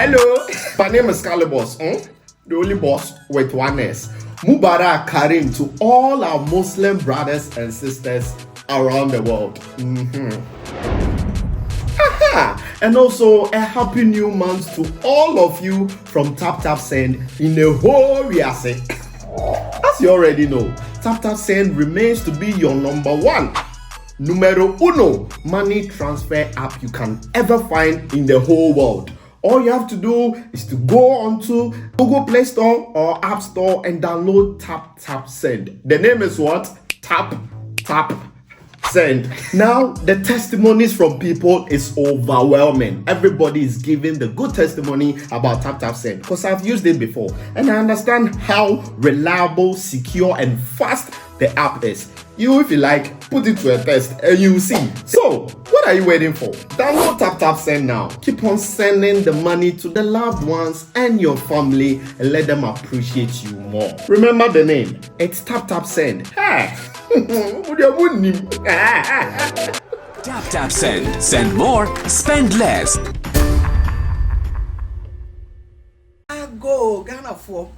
Hello, my name is Calibos, the only boss with one S. Mubarak Karim to all our Muslim brothers and sisters around the world. And also a happy new month to all of you from Tap Tap Send in the whole Riase. As you already know, Tap Tap Send remains to be your number one, numero uno money transfer app you can ever find in the whole world. All you have to do is to go onto Google Play Store or App Store and download Tap Tap Send. The name is what? Tap Tap Send. Now, the testimonies from people is overwhelming. Everybody is giving the good testimony about Tap Tap Send because I've used it before and I understand how reliable, secure, and fast the app is. You, if you like, put it to a test and you will see. So, what are you waiting for? Download Tap Tap Send now. Keep on sending the money to the loved ones and your family and let them appreciate you more. Remember the name. It's Tap Tap Send. Hey. Tap Tap Send. Send more, spend less. I go Ghana for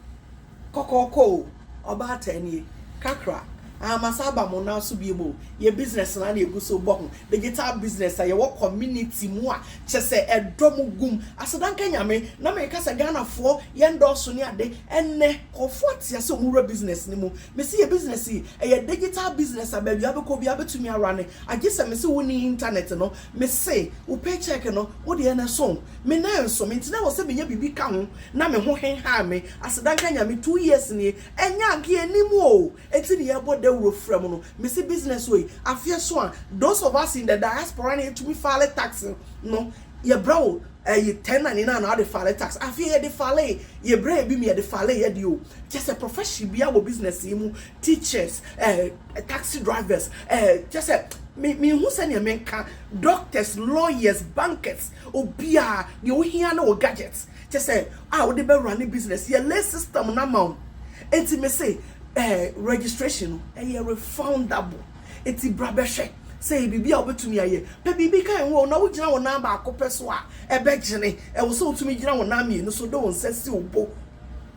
Coco about 10 years. Kakra. Masaba mo na so bi mo ye business na na egu so bo digital business ye wo community mu a chese edom gum asedan kanyame na me kasa Ghana fo ye ndorso ni ade enne kofo tia se omura business ni mu me se ye business ye digital business ababi abeko bi abetumi arane agese me se woni internet no me se wo paycheck no wo de na so me na enso me ntina wo se me nya bibi ka ho na me ho hen ha me asedan kanyame 2 years ni enya age animu o eti ni ye bo from no missy business way. I fear so those of us in the diaspora need to be file tax no ye bro you 1099 now the file tax. I fear the file ye brave be me the file ye do just a profession be our business teachers taxi drivers just a me who send your men doctors, lawyers, bankers, obia you hear no gadgets just say I would be running business ye less system na mount enti me say registration refundable eti brabehwe say bibi a obetumi aye pe bibi kan wo na wo gina wo na ba akopeso a ebegene wo so otumi gina wo na me no so do won sesi obo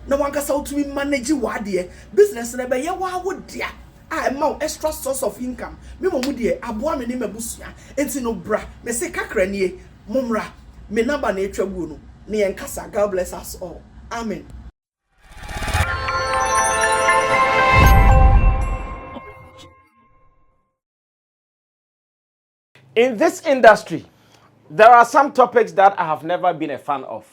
na wanka sa otumi manage wade business na be ye wa wo dia a ma extra source of income me mo mu de aboa me ne mabusua enti no bra me say kakra nie momra me number na etwa guo no ne yenkasa. God bless us all, amen. In this industry, there are some topics that I have never been a fan of.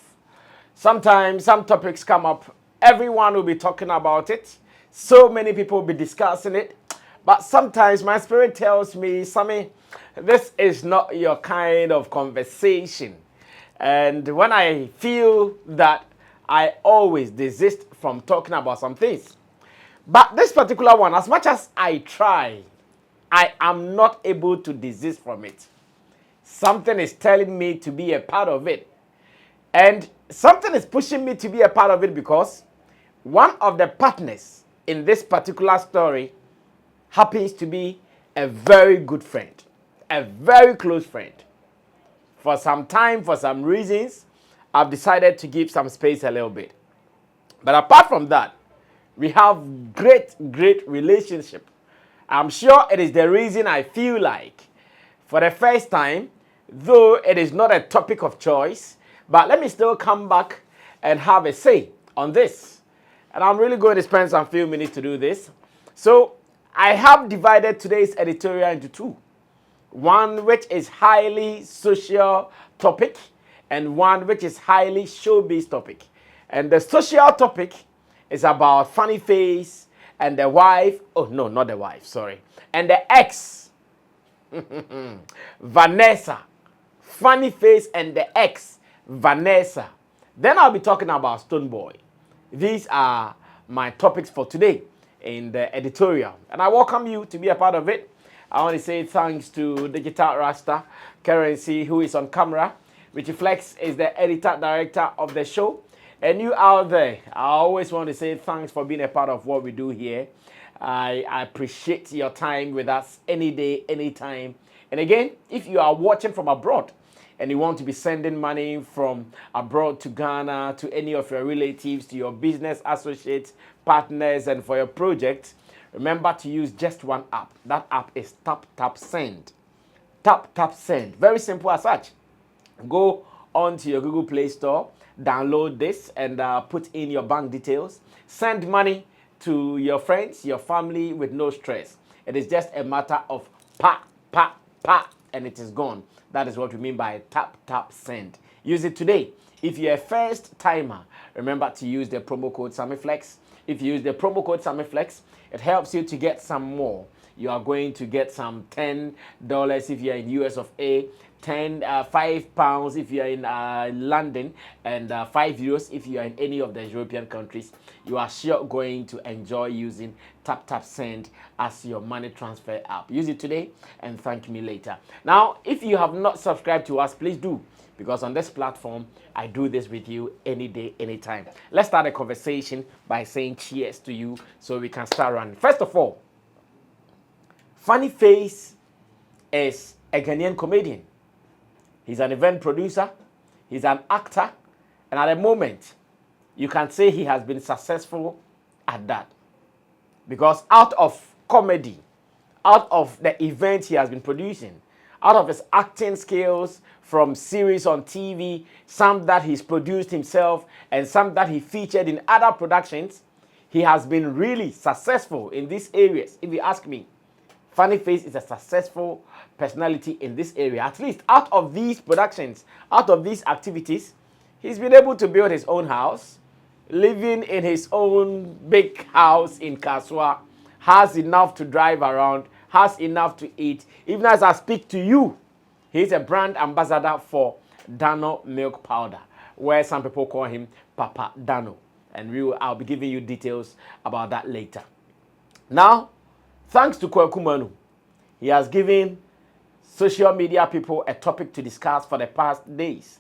Sometimes some topics come up, everyone will be talking about it, so many people will be discussing it, but sometimes my spirit tells me, Sammy, this is not your kind of conversation. And when I feel that, I always desist from talking about some things. But this particular one, as much as I try, I am not able to desist from it. Something is telling me to be a part of it. And something is pushing me to be a part of it because one of the partners in this particular story happens to be a very good friend, a very close friend. For some time, for some reasons, I've decided to give some space a little bit. But apart from that, we have great relationship. I'm sure it is the reason I feel like, for the first time, though it is not a topic of choice, but let me still come back and have a say on this. And I'm really going to spend some few minutes to do this. So I have divided today's editorial into two. One which is highly social topic and one which is highly showbiz topic. And the social topic is about Funny Face and the wife, oh no, not the wife, sorry. And the ex, Vanessa. Funny Face and the ex, Vanessa. Then I'll be talking about Stonebwoy. These are my topics for today in the editorial. And I welcome you to be a part of it. I want to say thanks to Digital Rasta Currency, who is on camera. Richie Flex is the editor-director of the show. And you out there, I always want to say thanks for being a part of what we do here. I appreciate your time with us any day, anytime. And again, if you are watching from abroad and you want to be sending money from abroad to Ghana, to any of your relatives, to your business associates, partners, and for your project, remember to use just one app. That app is TapTapSend. TapTapSend. Very simple as such. Go onto your Google Play Store, download this, and put in your bank details. Send money to your friends, your family with no stress. It is just a matter of pa, and it is gone. That is what we mean by TapTapSend. Use it today. If you're a first timer, remember to use the promo code SammyFlex. If you use the promo code SammyFlex, it helps you to get some more. You are going to get some $10 if you're in US of A, £5 if you're in London, and €5 if you're in any of the European countries. You are sure going to enjoy using TapTapSend as your money transfer app. Use it today and thank me later. Now, if you have not subscribed to us, please do, because on this platform, I do this with you any day, anytime. Let's start a conversation by saying cheers to you so we can start running. First of all, Funny Face is a Ghanaian comedian. He's an event producer, he's an actor, and at the moment, you can say he has been successful at that. Because out of comedy, out of the events he has been producing, out of his acting skills from series on TV, some that he's produced himself, and some that he featured in other productions, he has been really successful in these areas, if you ask me. Funny Face is a successful personality in this area. At least out of these productions, out of these activities, he's been able to build his own house, living in his own big house in Kaswa, has enough to drive around, has enough to eat. Even as I speak to you, he's a brand ambassador for Dano milk powder, where some people call him Papa Dano. And I'll be giving you details about that later. Now, thanks to Kwaku Manu, he has given social media people a topic to discuss for the past days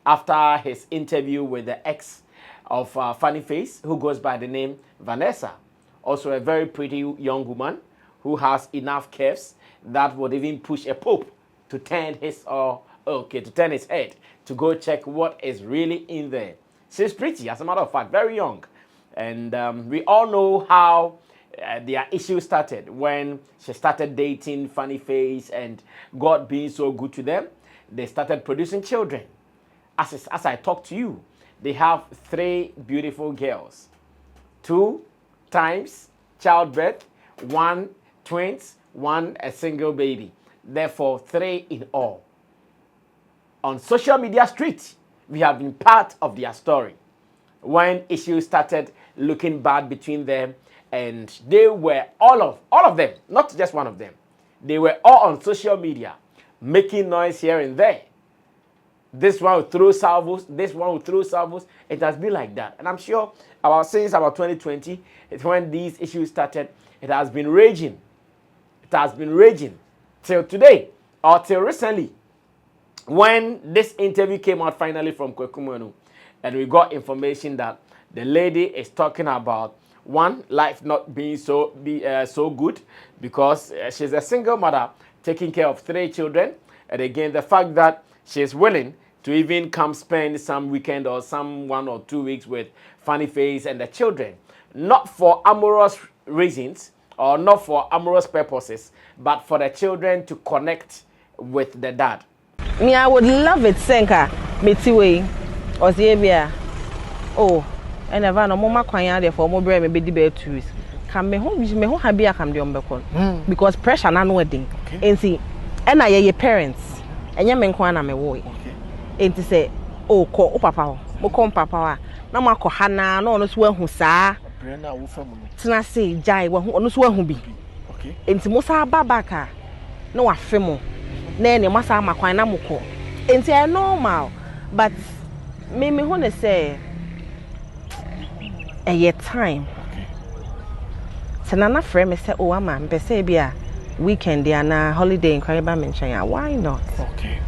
after his interview with the ex of Funny Face, who goes by the name Vanessa, also a very pretty young woman who has enough curves that would even push a pope to turn his head to go check what is really in there. She's pretty, as a matter of fact, very young, and we all know how their issue started when she started dating Funny Face, and God being so good to them, they started producing children. As I talk to you, they have 3 beautiful girls, 2 times childbirth, 1 twins, 1 a single baby. Therefore, 3 in all. On social media street, we have been part of their story. When issues started looking bad between them, and they were all of them, not just one of them. They were all on social media, making noise here and there. This one will throw salvos, this one will throw salvos. It has been like that. And I'm sure since about 2020, it's when these issues started, it has been raging. It has been raging till today, or till recently, when this interview came out finally from Kwaku Manu, and we got information that the lady is talking about, one, life not being so good, because she's a single mother taking care of 3 children, and again the fact that she's willing to even come spend some weekend or some 1 or 2 weeks with Funny Face and the children, not for amorous reasons or not for amorous purposes, but for the children to connect with the dad. Me, I would love it, Senka, Mitiwe, or Zebia. Oh. And if I no more kwanya there for more brave me be tourists. Come me home happy I come the umbekon. Because pressure na no wedding. And see, and I your parents. And your men kwana me wo. And to say, oh ko papa, mo kom papa. Na ma ko hana no so hu saa. Brenda wo famu. Tina say jai wo no so hu bi. Okay. And mo sa babaka. No afemo. Na ene masa makwan na mo ko. And say normal, but me hu say a year time. Okay. So Nana friend me say, oh man, be say be a weekend there na holiday in Kwaniba mention ya. Why not? Okay.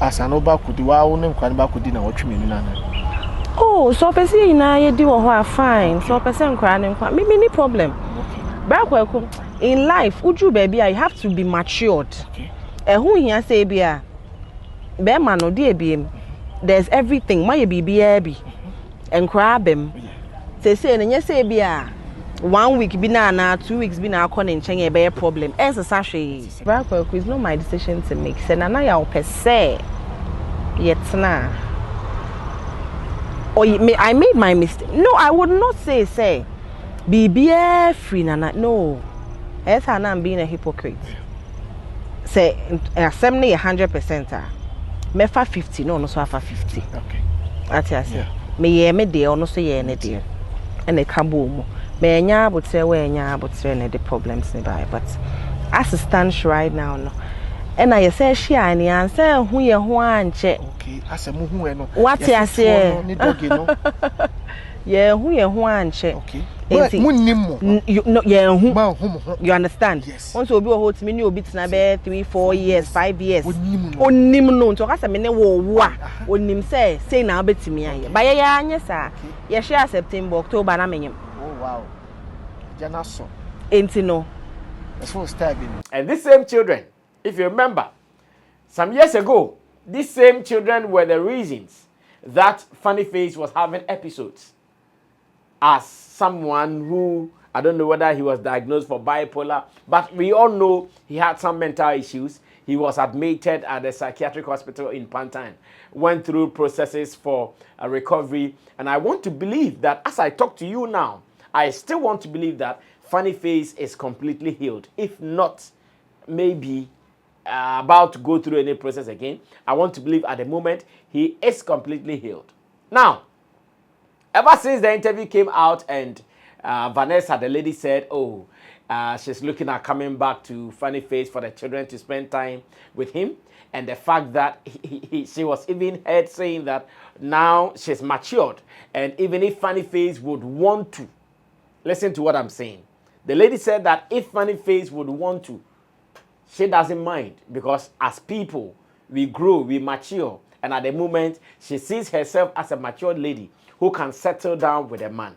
As an oba kudi wa unem Kwaniba kudi na watch me nana. Oh, so person na ye di wo ho fine. So person nkwa ne nkwa. Me ni problem. Okay. Bra kwaku in life, uju baby, you have to be matured. Okay. Who here say be a Bema no dear be there's everything. My baby and crab him. Say and yes say be 1 week be na 2 weeks be na calling change a bear problem. As a sachet. Brakwa is not my decision to make. Say na ya per se. Yet na. Or I made my mistake. No, I would not say be free nana. No. As I'm being a hypocrite. Say assembly 100%. Me fa 50 no so fa 50. Okay. Ati ase. Me de ono so ye ne de. And ka bo mu. Me nya abotre we nya abotre ne the problems ne bai, but as it stands right now no. And I say she ani answer hu ye ho anche. Okay, asemu hu e no. What you say? Ni dogi no. Yeah, hu ye ho anche. Okay. Munnim no yeah hu. Ma hu. You understand? Yes. Once obi o hot me ni obi tena be 3 4 years 5 years. Onnim No nto kasa me ne wo a onnim say na obetimi aye. Ba ye anya sa. Ye share September October na menyem. Oh wow. Jana so. Enti no. That's what stabbing. And these same children, if you remember, some years ago, these same children were the reasons that Funny Face was having episodes as someone who, I don't know whether he was diagnosed for bipolar, but we all know he had some mental issues. He was admitted at a psychiatric hospital in Pantine, went through processes for a recovery, and I want to believe that as I talk to you now, I still want to believe that Funny Face is completely healed. If not, maybe about to go through any process again. I want to believe at the moment he is completely healed. Now, ever since the interview came out and Vanessa, the lady, said, oh, she's looking at coming back to Funny Face for the children to spend time with him, and the fact that she was even heard saying that now she's matured, and even if Funny Face would want to, listen to what I'm saying. The lady said that if Funny Face would want to, she doesn't mind, because as people, we grow, we mature, and at the moment, she sees herself as a matured lady who can settle down with a man.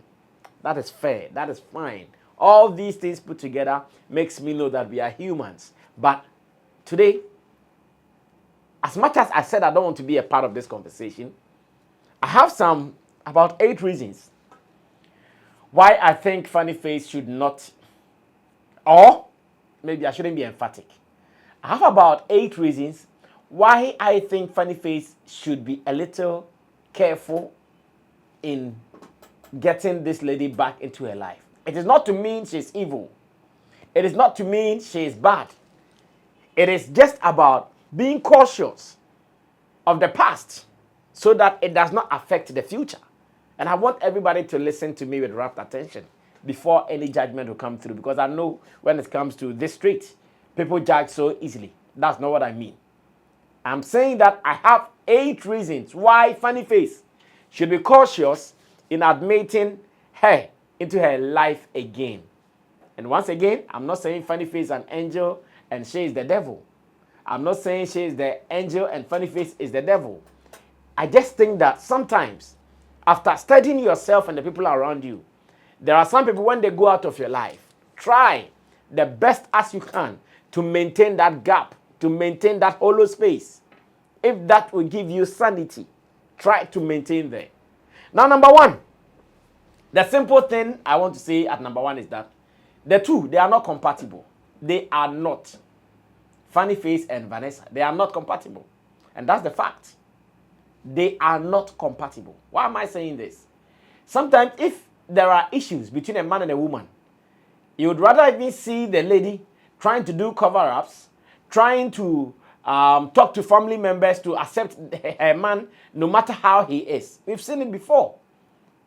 That is fair, that is fine. All these things put together makes me know that we are humans. But today, as much as I said I don't want to be a part of this conversation, I have about 8 reasons why I think Funny Face should not, or maybe I shouldn't be emphatic. I have about 8 reasons why I think Funny Face should be a little careful in getting this lady back into her life. It is not to mean she's evil. It is not to mean she is bad. It is just about being cautious of the past so that it does not affect the future. And I want everybody to listen to me with rapt attention before any judgment will come through, because I know when it comes to this street, people judge so easily. That's not what I mean. I'm saying that I have 8 reasons why Funny Face should be cautious in admitting her into her life again. And once again, I'm not saying Funny Face is an angel and she is the devil. I'm not saying she is the angel and Funny Face is the devil. I just think that sometimes, after studying yourself and the people around you, there are some people, when they go out of your life, try the best as you can to maintain that gap, to maintain that hollow space. If that will give you sanity, try to maintain there. Now, number 1, the simple thing I want to say at number 1 is that the two, they are not compatible. They are not. Funny Face and Vanessa, they are not compatible. And that's the fact. They are not compatible. Why am I saying this? Sometimes if there are issues between a man and a woman, you would rather even see the lady trying to do cover-ups, trying to talk to family members to accept a man no matter how he is. We've seen it before.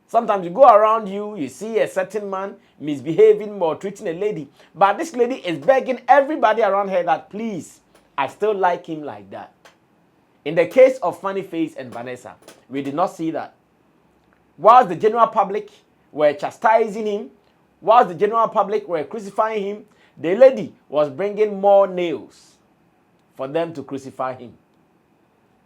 Sometimes you go around you see a certain man misbehaving or treating a lady, but this lady is begging everybody around her that, please, I still like him like that. In the case of Funny Face and Vanessa, we did not see that. Whilst the general public were chastising him, whilst the general public were crucifying him, the lady was bringing more nails for them to crucify him.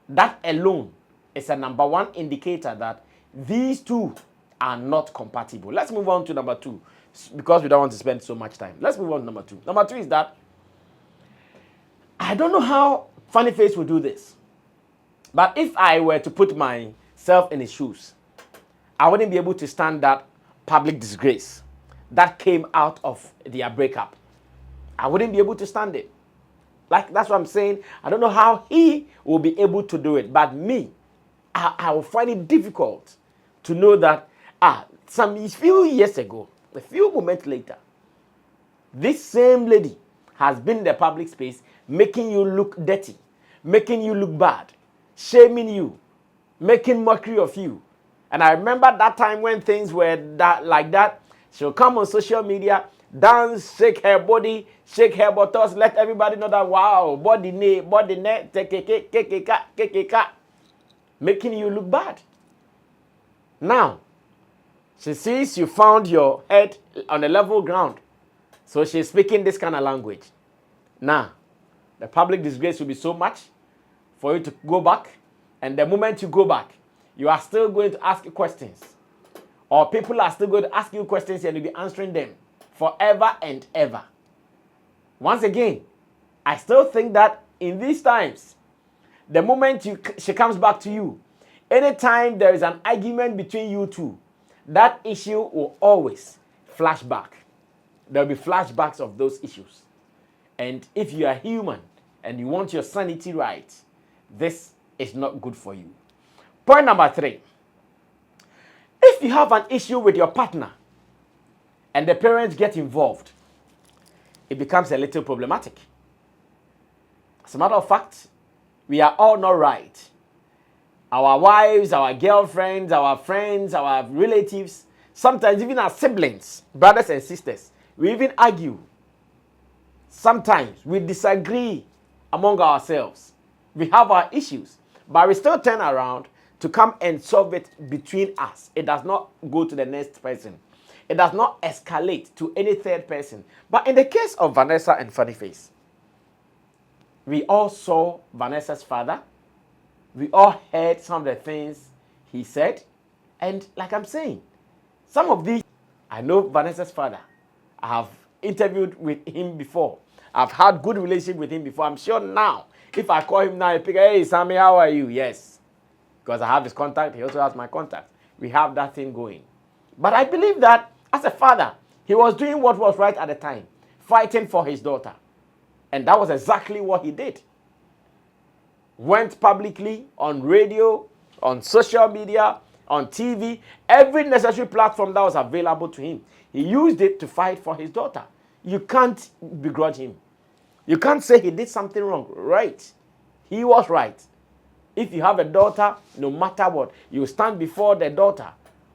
That alone is a number 1 indicator that these two are not compatible. Let's move on to number 2, because we don't want to spend so much time. Let's move on to number 2. Number 2 is that I don't know how Funny Face will do this. But if I were to put myself in his shoes, I wouldn't be able to stand that public disgrace that came out of their breakup. I wouldn't be able to stand it. Like, that's what I'm saying. I don't know how he will be able to do it. But me, I will find it difficult to know that, some few years ago, a few moments later, this same lady has been in the public space making you look dirty, making you look bad, shaming you, making mockery of you. And I remember that time when things were like that. She'll come on social media, dance, shake her body, shake her buttocks, let everybody know that, wow, body net, making you look bad. Now, she sees you found your head on a level ground. So she's speaking this kind of language. Now, the public disgrace will be so much for you to go back. And the moment you go back, you are still going to ask questions. Or people are still going to ask you questions and you'll be answering them forever and ever. Once again, I still think that in these times, the moment she comes back to you, anytime there is an argument between you two, that issue will always flash back. There will be flashbacks of those issues. And if you are human and you want your sanity right, this is not good for you. Point number 3. If you have an issue with your partner and the parents get involved, it becomes a little problematic. As a matter of fact, we are all not right. Our wives, our girlfriends, our friends, our relatives, sometimes even our siblings, brothers and sisters, we even argue. Sometimes we disagree among ourselves. We have our issues, but we still turn around to come and solve it between us. It does not go to the next person. It does not escalate to any third person. But in the case of Vanessa and Funnyface, we all saw Vanessa's father. We all heard some of the things he said. And like I'm saying, some of these, I know Vanessa's father. I have interviewed with him before. I've had good relationship with him before. I'm sure now, if I call him now, he pick, hey, Sammy, how are you? Yes. Because I have his contact. He also has my contact. We have that thing going. But I believe that as a father, he was doing what was right at the time, fighting for his daughter. And that was exactly what he did. Went publicly on radio, on social media, on TV, every necessary platform that was available to him. He used it to fight for his daughter. You can't begrudge him. You can't say he did something wrong. Right. He was right. If you have a daughter, no matter what, you stand before the daughter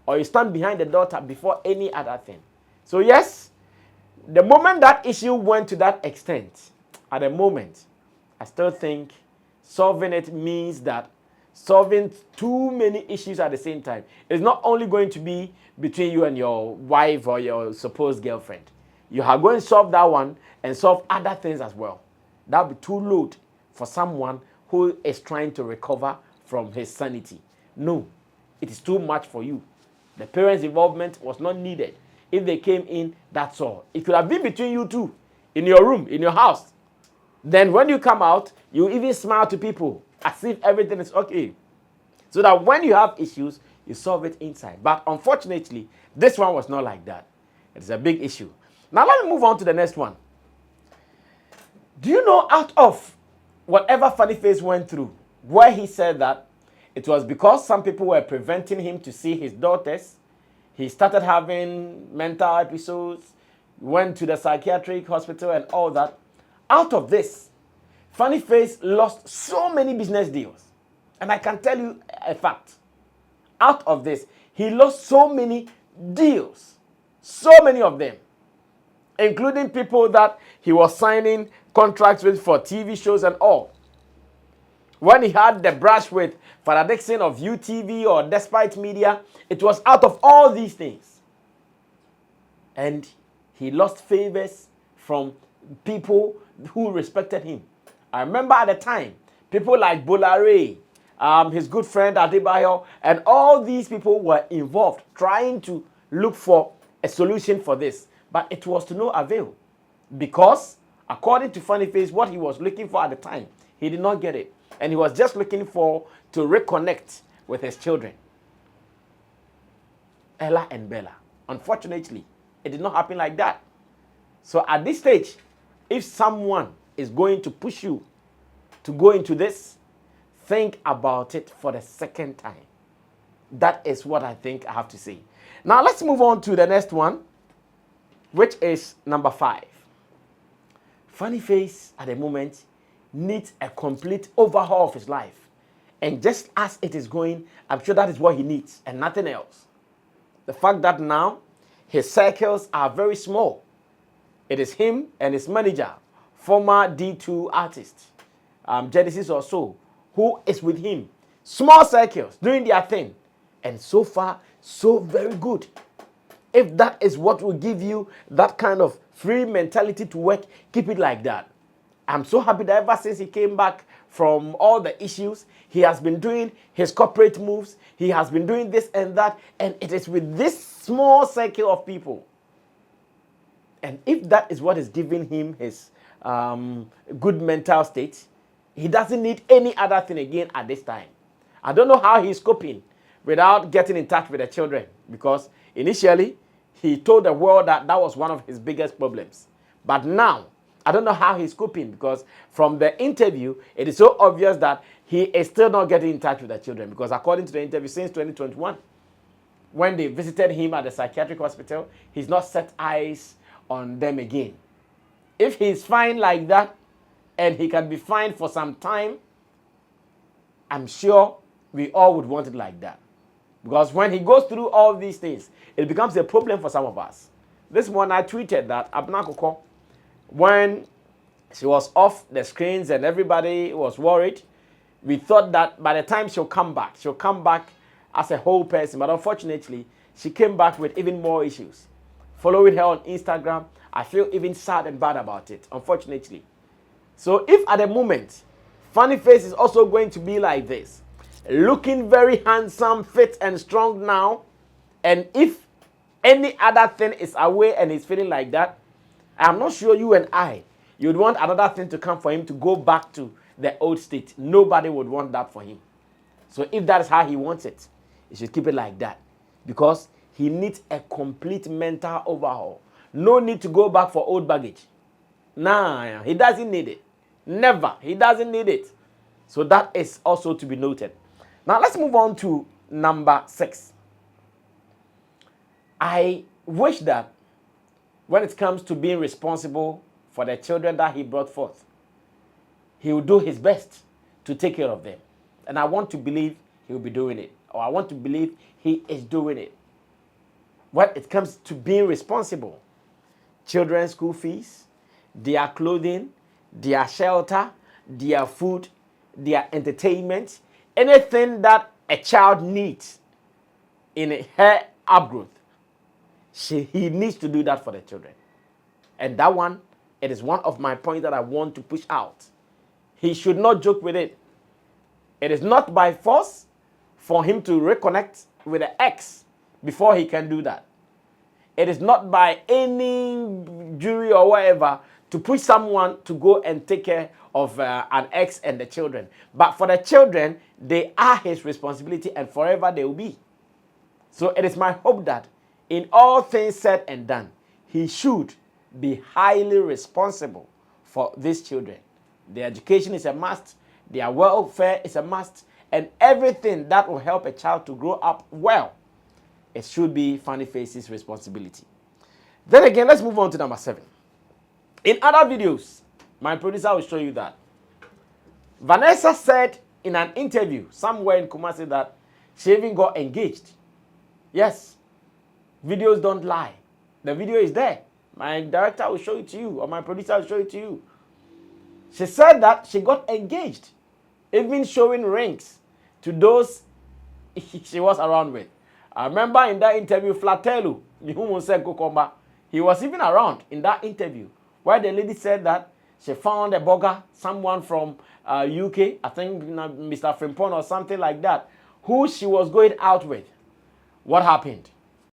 or you stand behind the daughter before any other thing. So yes, the moment that issue went to that extent, at the moment, I still think solving it means that solving too many issues at the same time is not only going to be between you and your wife or your supposed girlfriend. You are going to solve that one and solve other things as well. That will be too load for someone who is trying to recover from his sanity. No, it is too much for you. The parents' involvement was not needed. If they came in, that's all. It could have been between you two, in your room, in your house. Then when you come out, you even smile to people as if everything is okay. So that when you have issues, you solve it inside. But unfortunately, this one was not like that. It's a big issue. Now let me move on to the next one. Do you know, out of whatever Funnyface went through, where he said that it was because some people were preventing him to see his daughters, he started having mental episodes, went to the psychiatric hospital and all that. Out of this, Funnyface lost so many business deals. And I can tell you a fact. Out of this, he lost so many deals. So many of them. Including people that he was signing contracts with for TV shows and all. When he had the brush with Father Dixon of UTV or Despite Media, it was out of all these things. And he lost favors from people who respected him. I remember at the time, people like Bolare, his good friend Adebayo, and all these people were involved trying to look for a solution for this. But it was to no avail. Because, according to Funnyface, what he was looking for at the time, he did not get it. And he was just looking to reconnect with his children, Ella and Bella. Unfortunately, it did not happen like that. So at this stage, if someone is going to push you to go into this, think about it for the second time. That is what I think I have to say. Now let's move on to the next one, which is number 5. Funny Face at the moment needs a complete overhaul of his life. And just as it is going, I'm sure that is what he needs and nothing else. The fact that now his circles are very small. It is him and his manager, former D2 artist, Genesis or so, who is with him. Small circles, doing their thing. And so far, so very good. If that is what will give you that kind of free mentality to work, keep it like that. I'm so happy that ever since he came back from all the issues, he has been doing his corporate moves. He has been doing this and that. And it is with this small circle of people. And if that is what is giving him his good mental state, he doesn't need any other thing again at this time. I don't know how he's coping without getting in touch with the children, because initially he told the world that that was one of his biggest problems. But now, I don't know how he's coping, because from the interview, it is so obvious that he is still not getting in touch with the children, because according to the interview, since 2021, when they visited him at the psychiatric hospital, he's not set eyes on them again. If he's fine like that, and he can be fine for some time, I'm sure we all would want it like that. Because when he goes through all these things, it becomes a problem for some of us. This morning I tweeted that Abnakoko, when she was off the screens and everybody was worried, we thought that by the time she'll come back as a whole person. But unfortunately, she came back with even more issues. Following her on Instagram, I feel even sad and bad about it, unfortunately. So if at the moment, Funny Face is also going to be like this, looking very handsome, fit and strong now, and if any other thing is away and he's feeling like that, I'm not sure you and you'd want another thing to come for him to go back to the old state. Nobody would want that for him. So if that is how he wants it, he should keep it like that, because he needs a complete mental overhaul. No need to go back for old baggage. Nah, he doesn't need it. Never. He doesn't need it. So that is also to be noted. Now let's move on to number 6. I wish that when it comes to being responsible for the children that he brought forth, he will do his best to take care of them. And I want to believe he will be doing it. Or I want to believe he is doing it. When it comes to being responsible, children's school fees, their clothing, their shelter, their food, their entertainment, anything that a child needs in her upgrowth, he needs to do that for the children. And that one, it is one of my points that I want to push out. He should not joke with it. It is not by force for him to reconnect with the ex before he can do that. It is not by any jury or whatever to push someone to go and take care of an ex and the children. But for the children, they are his responsibility and forever they will be. So it is my hope that in all things said and done, he should be highly responsible for these children. Their education is a must, their welfare is a must, and everything that will help a child to grow up well, it should be Funny Face's responsibility. Then again, let's move on to number 7. In other videos, my producer will show you that Vanessa said in an interview somewhere in Kumasi that she even got engaged. Yes, videos don't lie. The video is there. My director will show it to you, or my producer will show it to you. She said that she got engaged, even showing rings to those she was around with. I remember in that interview, Flatelu, he was even around in that interview, where the lady said that she found a burger, someone from UK, I think Mr. Frimpong or something like that, who she was going out with. What happened?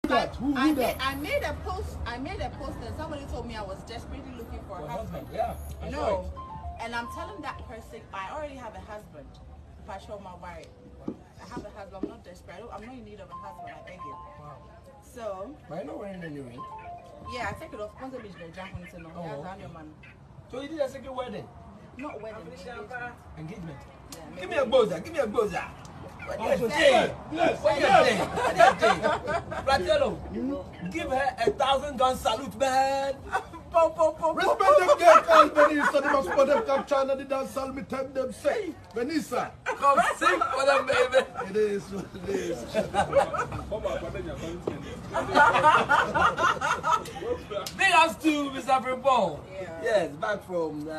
I made a post and somebody told me I was desperately looking for a husband. Yeah, no. Right. And I'm telling that person I already have a husband. If I show my wife. have a husband. I'm not desperate. I'm not in need of a husband. I beg you. Wow. So. But you're not wearing any ring. Yeah, I take it off. Once the bitch go jump into no. Yeah, I'm your man. So you did a second wedding? Not wedding. Engagement. Yeah, Give me a buzzer. Give me a buzzer. What you Oh, say? What you say? What you say? Fratello, give her 1,000-gun salute, man. Respect them girl called Vanessa. They must put them come China. They dance all me time them say. Vanessa. Come sing for them, baby. It is what it is. Big ups to Mr. Frimpong. Yeah. Yes, back from So,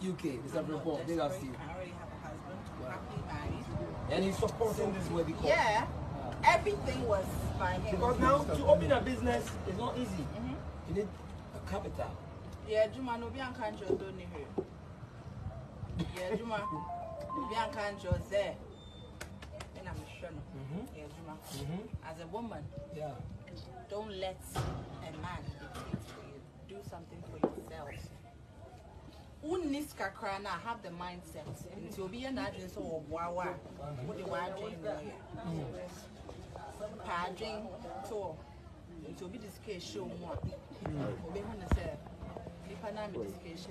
UK, Mr. Frimpong. Big ups to you. I already have a husband. Happily married. And he's supporting this wedding call. Yeah. Everything was by him. Because now to open a business is not easy. You need a capital. Yeah, Juma no be an kanjo don't need her. Yeah, Juma. Be an kanjo there. And I'm sure. Yeah, Juma. As a woman, Yeah. don't let a man dictate for you. Do something for yourself. Unis kakra na have the mindset. It will be an address or wawa. What the wild dream drink tour. It will be this case show more. Be when I say, if I know this case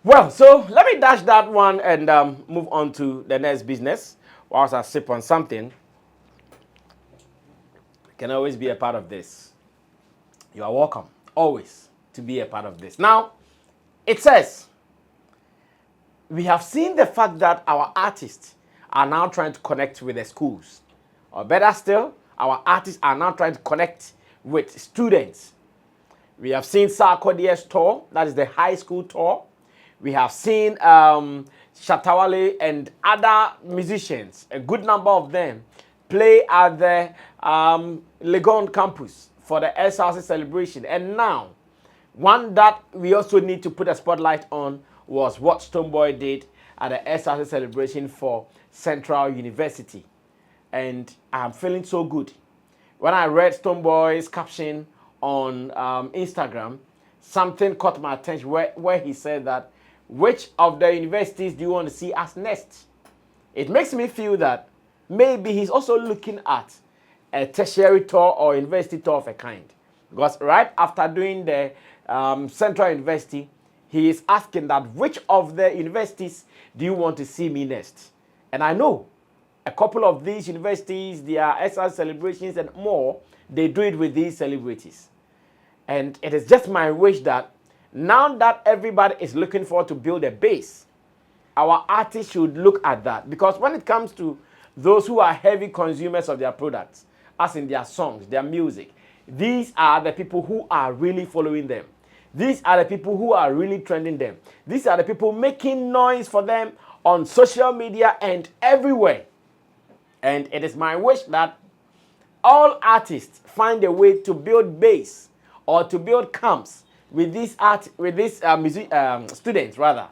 Well, so let me dash that one and move on to the next business whilst I sip on something. Can always be a part of this. You are welcome, always, to be a part of this. Now, it says, we have seen the fact that our artists are now trying to connect with the schools. Or better still, our artists are now trying to connect with students. We have seen Sarkodie's tour, that is the high school tour. We have seen Shatawale and other musicians, a good number of them, play at the Legon campus for the SRC celebration. And now, one that we also need to put a spotlight on was what Stonebwoy did at the SRC celebration for Central University. And I'm feeling so good. When I read Stonebwoy's caption on Instagram, something caught my attention where he said that, which of the universities do you want to see as next? It makes me feel that maybe he's also looking at a tertiary tour or university tour of a kind. Because right after doing the Central University, he is asking that which of the universities do you want to see me next? And I know a couple of these universities, their SR celebrations and more, they do it with these celebrities. And it is just my wish that now that everybody is looking forward to build a base, our artists should look at that. Because when it comes to those who are heavy consumers of their products, as in their songs, their music, these are the people who are really following them. These are the people who are really trending them. These are the people making noise for them on social media and everywhere. And it is my wish that all artists find a way to build base or to build camps with these students rather.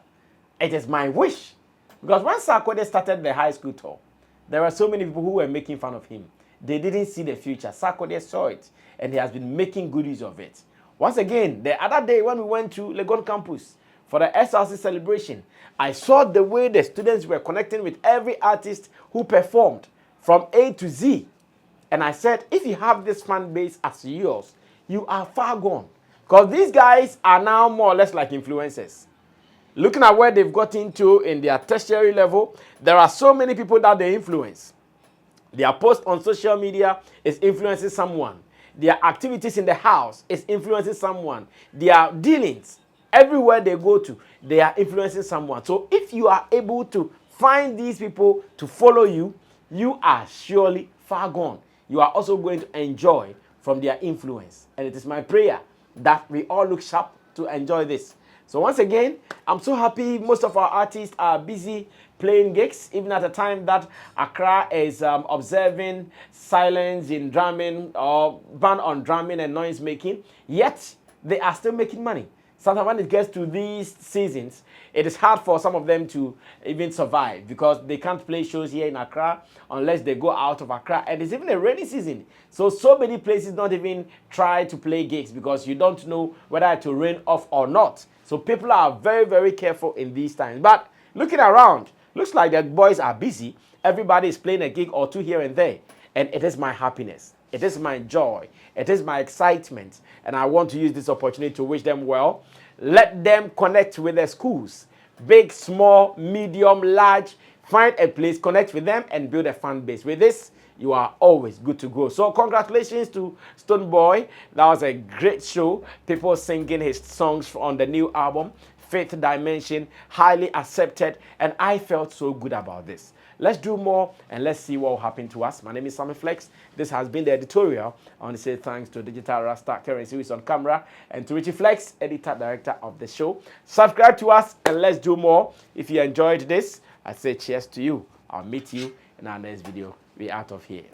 It is my wish. Because when Sarkodie started the high school tour, there were so many people who were making fun of him. They didn't see the future. Sarkodie saw it, and he has been making good use of it. Once again, the other day when we went to Legon campus for the SRC celebration, I saw the way the students were connecting with every artist who performed from A to Z. And I said, if you have this fan base as yours, you are far gone. Because these guys are now more or less like influencers. Looking at where they've got into in their tertiary level, there are so many people that they influence. Their post on social media is influencing someone. Their activities in the house is influencing someone. Their dealings, everywhere they go to, they are influencing someone. So if you are able to find these people to follow you, you are surely far gone. You are also going to enjoy from their influence. And it is my prayer that we all look sharp to enjoy this. So once again, I'm so happy most of our artists are busy playing gigs, even at a time that Accra is observing silence in drumming or ban on drumming and noise making, yet they are still making money. Sometimes when it gets to these seasons, it is hard for some of them to even survive because they can't play shows here in Accra unless they go out of Accra. And it's even a rainy season. So many places don't even try to play gigs because you don't know whether it will rain off or not. So people are very, very careful in these times. But looking around, Looks like the boys are busy. Everybody is playing a gig or two here and there. And it is my happiness. It is my joy. It is my excitement. And I want to use this opportunity to wish them well. Let them connect with their schools. Big, small, medium, large. Find a place, connect with them, and build a fan base. With this, you are always good to go. So congratulations to Stonebwoy. That was a great show. People singing his songs on the new album, Fifth Dimension, highly accepted. And I felt so good about this. Let's do more and let's see what will happen to us. My name is Sammy Flex. This has been the editorial. I want to say thanks to Digital Rasta Currency, who is on camera, and to Richie Flex, editor director of the show. Subscribe to us and let's do more. If you enjoyed this, I say cheers to you. I'll meet you in our next video. We're out of here.